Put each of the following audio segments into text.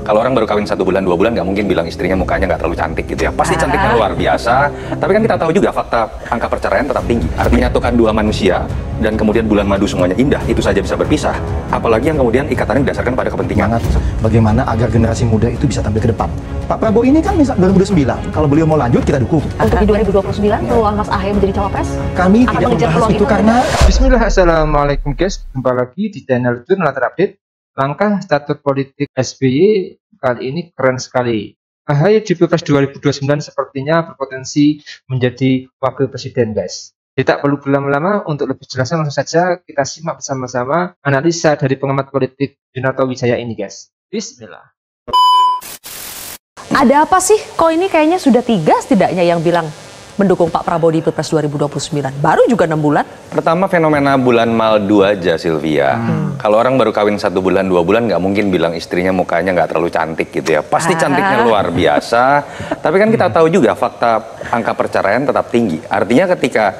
Kalau orang baru kawin 1 bulan 2 bulan nggak mungkin bilang istrinya mukanya nggak terlalu cantik gitu ya. Pasti cantiknya luar biasa. Tapi kan kita tahu juga fakta angka perceraian tetap tinggi. Artinya menyatukan dua manusia dan kemudian bulan madu semuanya indah itu saja bisa berpisah. Apalagi yang kemudian ikatannya didasarkan pada kepentingan. Bagaimana agar generasi muda itu bisa tampil ke depan. Pak Prabowo ini kan misal 2009, kalau beliau mau lanjut kita dukung. Untuk di 2029 peluang Mas Ahaye menjadi cawapres? Kami tidak membahas itu karena Bismillah, assalamualaikum guys, jumpa lagi di channel Jurnal Terupdate. Langkah status politik SBY kali ini keren sekali. Ahaye di Pilpres 2029 sepertinya berpotensi menjadi wakil presiden guys. Tidak perlu berlama-lama, untuk lebih jelasnya langsung saja kita simak bersama-sama analisa dari pengamat politik Junarto Wijaya ini guys. Bismillah. Ada apa sih? Kok ini kayaknya sudah 3 setidaknya yang bilang mendukung Pak Prabowo di Pilpres 2029. Baru juga 6 bulan. Pertama fenomena bulan maldu aja Sylvia. Kalau orang baru kawin 1 bulan 2 bulan nggak mungkin bilang istrinya mukanya nggak terlalu cantik gitu ya. Pasti cantiknya luar biasa. Tapi kan kita tahu juga fakta angka perceraian tetap tinggi. Artinya ketika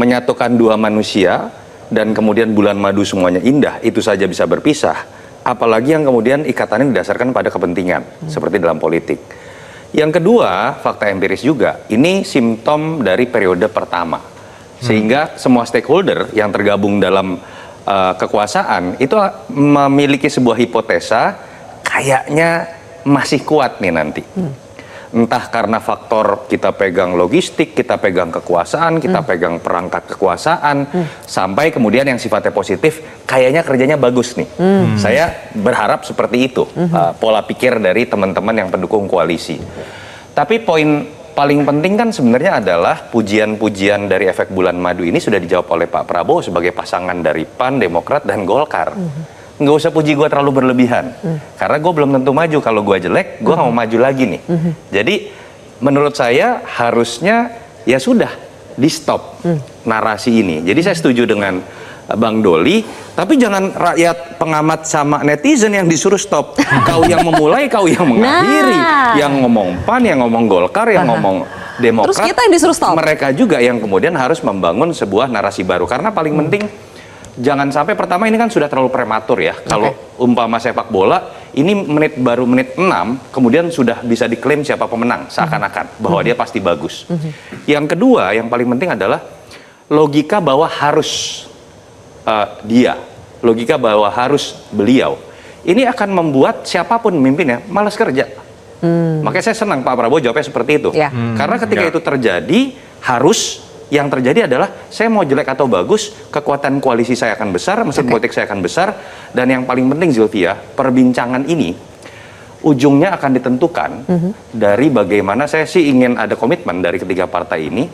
menyatukan dua manusia dan kemudian bulan madu semuanya indah itu saja bisa berpisah. Apalagi yang kemudian ikatannya didasarkan pada kepentingan seperti dalam politik. Yang kedua, fakta empiris juga, ini simptom dari periode pertama. Sehingga semua stakeholder yang tergabung dalam kekuasaan itu memiliki sebuah hipotesa kayaknya masih kuat nih nanti. Entah karena faktor kita pegang logistik, kita pegang kekuasaan, kita pegang perangkat kekuasaan, sampai kemudian yang sifatnya positif, kayaknya kerjanya bagus nih. Saya berharap seperti itu, pola pikir dari teman-teman yang pendukung koalisi. Tapi poin paling penting kan sebenarnya adalah pujian-pujian dari efek bulan madu ini sudah dijawab oleh Pak Prabowo sebagai pasangan dari PAN, Demokrat, dan Golkar. Nggak usah puji gue terlalu berlebihan, karena gue belum tentu maju. Kalau gue jelek, gue nggak mau maju lagi nih. Jadi menurut saya harusnya ya sudah di stop narasi ini. Jadi saya setuju dengan Bang Doli, tapi jangan rakyat pengamat sama netizen yang disuruh stop. Kau yang memulai, kau yang mengakhiri. Yang ngomong PAN, yang ngomong Golkar, yang ngomong Demokrat. Terus kita yang disuruh stop. Mereka juga yang kemudian harus membangun sebuah narasi baru. Karena paling penting, jangan sampai pertama ini kan sudah terlalu prematur ya. Kalau umpama sepak bola, ini baru menit 6, kemudian sudah bisa diklaim siapa pemenang seakan-akan bahwa dia pasti bagus. Yang kedua, yang paling penting adalah logika bahwa harus logika bahwa harus beliau. Ini akan membuat siapapun memimpinnya malas kerja. Makanya saya senang Pak Prabowo jawabnya seperti itu. Karena ketika itu terjadi, yang terjadi adalah saya mau jelek atau bagus, kekuatan koalisi saya akan besar, mesin politik saya akan besar, dan yang paling penting Sylvia, perbincangan ini ujungnya akan ditentukan dari bagaimana saya sih ingin ada komitmen dari ketiga partai ini.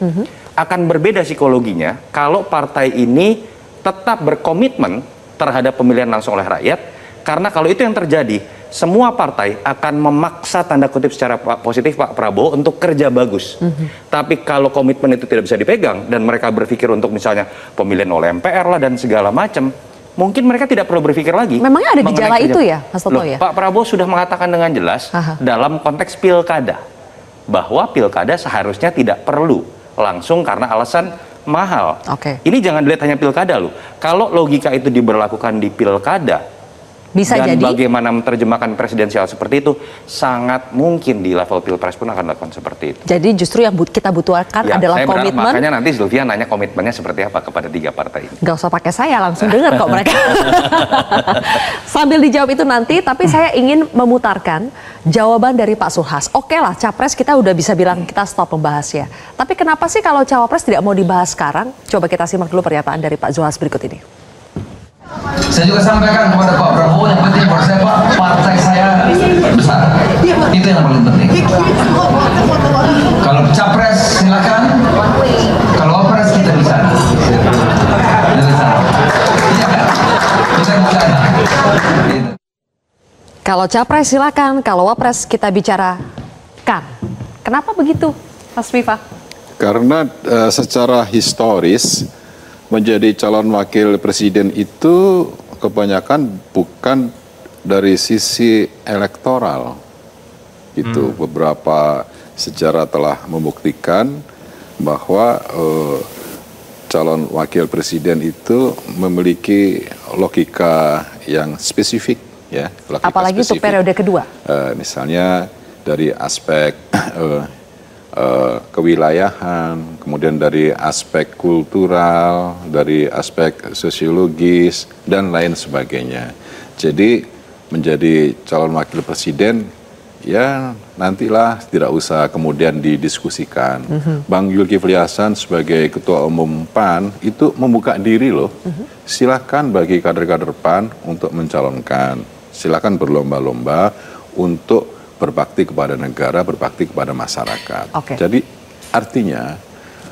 Akan berbeda psikologinya kalau partai ini tetap berkomitmen terhadap pemilihan langsung oleh rakyat, karena kalau itu yang terjadi, semua partai akan memaksa tanda kutip secara positif Pak Prabowo untuk kerja bagus. Tapi kalau komitmen itu tidak bisa dipegang dan mereka berpikir untuk misalnya pemilihan oleh MPR lah dan segala macam, mungkin mereka tidak perlu berpikir lagi. Memangnya ada gejala itu ya, Mas Toto ya? Pak Prabowo sudah mengatakan dengan jelas dalam konteks pilkada bahwa pilkada seharusnya tidak perlu langsung karena alasan mahal. Ini jangan dilihat hanya pilkada loh. Kalau logika itu diberlakukan di pilkada, bisa dan jadi bagaimana menerjemahkan presidensial seperti itu, sangat mungkin di level pilpres pun akan dilakukan seperti itu. Jadi justru yang kita butuhkan adalah komitmen. Makanya nanti Sylvia nanya komitmennya seperti apa kepada 3 partai ini. Nggak usah pakai saya, langsung dengar kok mereka. Sambil dijawab itu nanti, tapi saya ingin memutarkan jawaban dari Pak Zulhas. Oke lah, capres kita udah bisa bilang kita stop membahasnya. Tapi kenapa sih kalau cawapres tidak mau dibahas sekarang? Coba kita simak dulu pernyataan dari Pak Zulhas berikut ini. Saya juga sampaikan kepada Pak Prabowo, yang penting buat saya Pak, partai saya besar. Itu yang paling penting. Kalau capres silakan, kalau wapres kita bisa. Iya kan? Kita bicara. Kalau capres silakan, kalau wapres kita bicarakan. Kenapa begitu, Mas Viva? Karena secara historis menjadi calon wakil presiden itu kebanyakan bukan dari sisi elektoral. Itu beberapa sejarah telah membuktikan bahwa calon wakil presiden itu memiliki logika yang spesifik ya. Apalagi untuk periode kedua. Misalnya dari aspek kewilayahan, kemudian dari aspek kultural, dari aspek sosiologis, dan lain sebagainya. Jadi menjadi calon wakil presiden, ya nantilah, tidak usah kemudian didiskusikan. Bang Zulkifli Hasan sebagai Ketua Umum PAN itu membuka diri loh. Silakan bagi kader-kader PAN untuk mencalonkan. Silakan berlomba-lomba untuk berbakti kepada negara, berbakti kepada masyarakat. Jadi artinya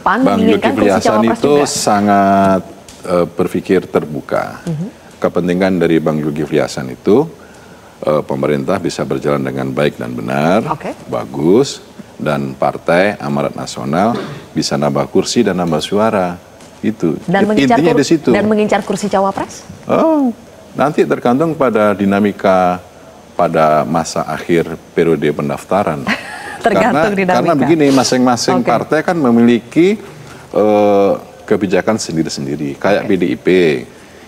Bang Zulkifli Hasan itu sangat berpikir terbuka. Kepentingan dari Bang Zulkifli Hasan itu pemerintah bisa berjalan dengan baik dan benar, bagus, dan Partai Amanat Nasional bisa nambah kursi dan nambah suara. Itu intinya di situ. Dan mengincar kursi cawapres? Oh, nanti tergantung pada dinamika pada masa akhir periode pendaftaran. Karena begini, masing-masing partai kan memiliki kebijakan sendiri-sendiri. Kayak PDIP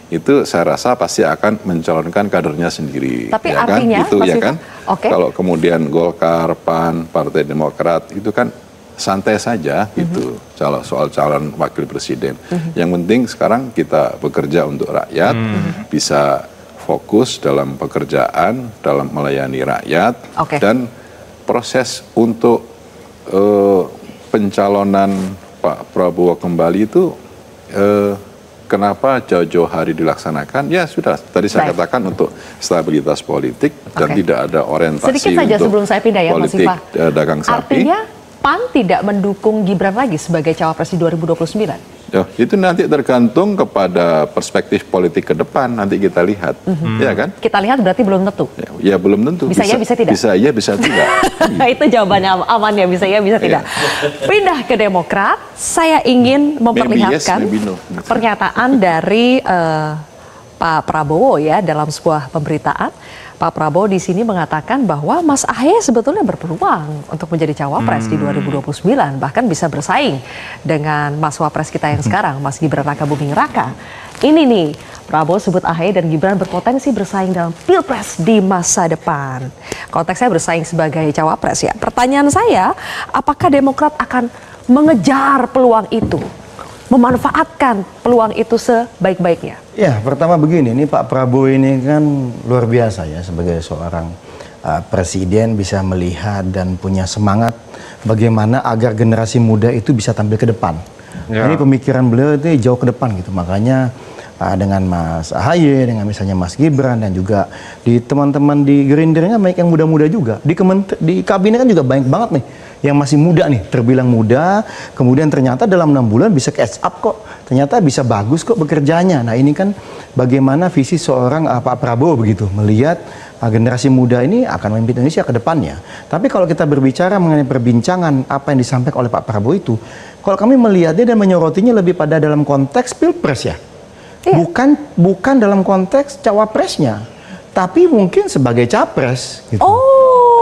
itu saya rasa pasti akan mencalonkan kadernya sendiri. Tapi ya artinya, kan? Itu ya kan. Kalau kemudian Golkar, PAN, Partai Demokrat itu kan santai saja gitu. Soal calon wakil presiden. Yang penting sekarang kita bekerja untuk rakyat, bisa fokus dalam pekerjaan, dalam melayani rakyat, dan proses untuk pencalonan Pak Prabowo kembali itu kenapa jauh-jauh hari dilaksanakan? Ya sudah, tadi saya katakan untuk stabilitas politik dan tidak ada orientasi sedikit saja untuk sebelum saya pindah ya, politik dagang sapi. Artinya PAN tidak mendukung Gibran lagi sebagai cawapres di 2029? Ya, itu nanti tergantung kepada perspektif politik ke depan, nanti kita lihat, ya kan? Kita lihat berarti belum tentu? Ya belum tentu. Bisa ya, bisa tidak? Bisa ya, bisa tidak. Itu jawabannya aman ya, bisa ya, bisa tidak. Pindah ke Demokrat, saya ingin memperlihatkan pernyataan dari Pak Prabowo ya dalam sebuah pemberitaan. Pak Prabowo di sini mengatakan bahwa Mas Ahaye sebetulnya berpeluang untuk menjadi cawapres di 2029, bahkan bisa bersaing dengan Mas Wapres kita yang sekarang, Mas Gibran Rakabuming Raka. Ini nih, Prabowo sebut Ahaye dan Gibran berpotensi bersaing dalam Pilpres di masa depan. Konteksnya bersaing sebagai cawapres ya. Pertanyaan saya, apakah Demokrat akan mengejar peluang itu? Memanfaatkan peluang itu sebaik-baiknya? Ya, pertama begini, ini Pak Prabowo ini kan luar biasa ya sebagai seorang presiden, bisa melihat dan punya semangat bagaimana agar generasi muda itu bisa tampil ke depan. Ini pemikiran beliau itu jauh ke depan gitu, makanya dengan Mas Ahaye, dengan misalnya Mas Gibran, dan juga di teman-teman di Gerindra banyak yang muda-muda juga. Di kabinet kan juga banyak banget nih yang masih muda nih, terbilang muda, kemudian ternyata dalam 6 bulan bisa catch up kok, ternyata bisa bagus kok bekerjanya. Nah ini kan bagaimana visi seorang Pak Prabowo begitu, melihat generasi muda ini akan memimpin Indonesia ke depannya. Tapi kalau kita berbicara mengenai perbincangan apa yang disampaikan oleh Pak Prabowo itu, kalau kami melihatnya dan menyorotinya lebih pada dalam konteks Pilpres ya. Bukan dalam konteks cawapresnya, tapi mungkin sebagai capres gitu.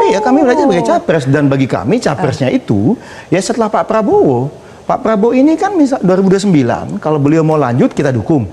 Iya, kami melihatnya sebagai capres, dan bagi kami capresnya itu ya setelah Pak Prabowo. Pak Prabowo ini kan misal 2029 kalau beliau mau lanjut kita dukung.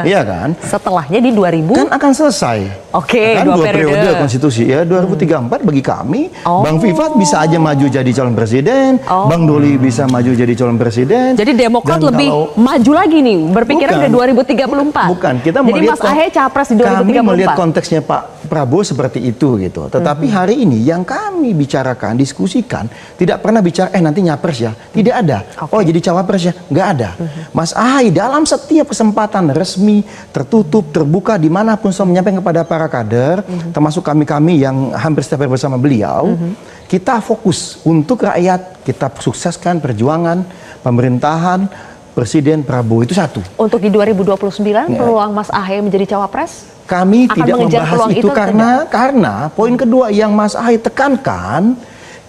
Iya kan? Setelahnya di 2000 kan akan selesai. Kan 2 periode konstitusi ya, 2034 bagi kami. Bang Vivat bisa aja maju jadi calon presiden, Bang Doli bisa maju jadi calon presiden. Jadi Demokrat lebih maju lagi nih, berpikiran ke 2034. Bukan, kita jadi Mas Ahaye capres di 2034. Kami melihat konteksnya Pak Prabowo seperti itu gitu. Tetapi hari ini yang kami bicarakan, diskusikan, tidak pernah bicara nanti nyapres ya, tidak ada. Jadi cawapres ya, nggak ada. Mas Ahaye dalam setiap kesempatan resmi, tertutup, terbuka, dimanapun selalu menyampaikan kepada para kader, termasuk kami-kami yang hampir setiap hari bersama beliau, kita fokus untuk rakyat, kita sukseskan perjuangan pemerintahan Presiden Prabowo itu satu. Untuk di 2029 peluang Mas Ahaye menjadi cawapres? Kami tidak membahas itu karena poin kedua yang Mas Ahaye tekankan,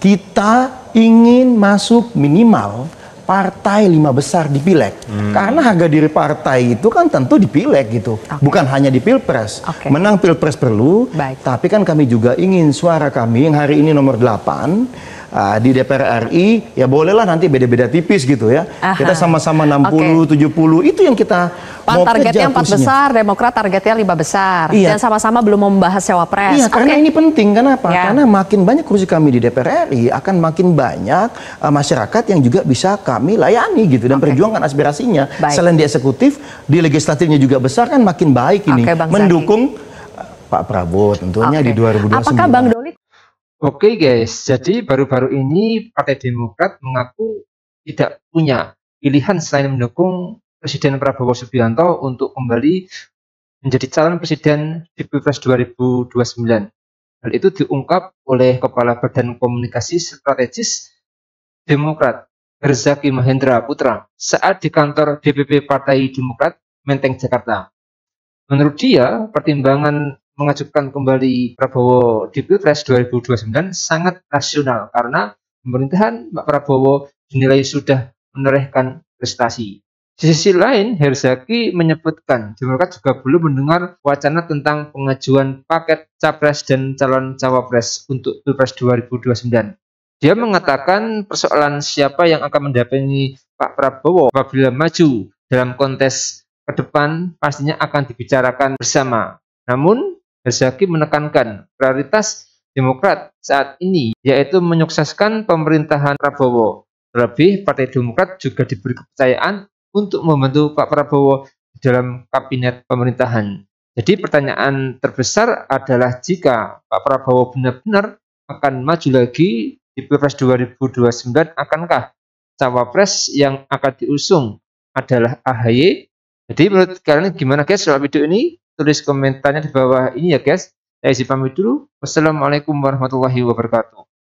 kita ingin masuk minimal partai 5 besar di pileg. Karena harga diri partai itu kan tentu di pileg gitu. Bukan hanya di pilpres. Menang pilpres perlu, tapi kan kami juga ingin suara kami yang hari ini nomor 8 di DPR RI, ya bolehlah nanti beda-beda tipis gitu ya. Kita sama-sama 60, 70, itu yang kita Pan mau targetnya kejar 4 kursinya. besar, Demokrat targetnya 5 besar. Iya. Dan sama-sama belum membahas cawapres. Iya, karena ini penting. Kenapa? Ya. Karena makin banyak kursi kami di DPR RI, akan makin banyak masyarakat yang juga bisa kami layani gitu dan perjuangkan aspirasinya. Baik. Selain di eksekutif, di legislatifnya juga besar kan makin baik ini. Oke, Bang Zaki. Mendukung Pak Prabowo tentunya Oke. di 2029. Apakah Bang Doli? Oke guys, jadi baru-baru ini Partai Demokrat mengaku tidak punya pilihan selain mendukung Presiden Prabowo Subianto untuk kembali menjadi calon presiden di Pilpres 2029. Hal itu diungkap oleh Kepala Badan Komunikasi Strategis Demokrat, Herzaki Mahendra Putra, saat di kantor DPP Partai Demokrat, Menteng, Jakarta. Menurut dia, pertimbangan mengajukan kembali Prabowo di Pilpres 2029 sangat rasional karena pemerintahan Pak Prabowo dinilai sudah menorehkan prestasi. Di sisi lain, Herzaki menyebutkan Demokrat juga belum mendengar wacana tentang pengajuan paket capres dan calon cawapres untuk Pilpres 2029. Dia mengatakan persoalan siapa yang akan mendampingi Pak Prabowo apabila maju dalam kontes ke depan pastinya akan dibicarakan bersama. Namun, Herzaki menekankan prioritas Demokrat saat ini yaitu menyukseskan pemerintahan Prabowo. Terlebih, Partai Demokrat juga diberi kepercayaan untuk membantu Pak Prabowo dalam kabinet pemerintahan. Jadi pertanyaan terbesar adalah jika Pak Prabowo benar-benar akan maju lagi di Pilpres 2029, akankah cawapres yang akan diusung adalah AHY? Jadi menurut kalian gimana guys soal video ini? Tulis komentarnya di bawah ini ya guys. Saya izin pamit dulu. Wassalamualaikum warahmatullahi wabarakatuh.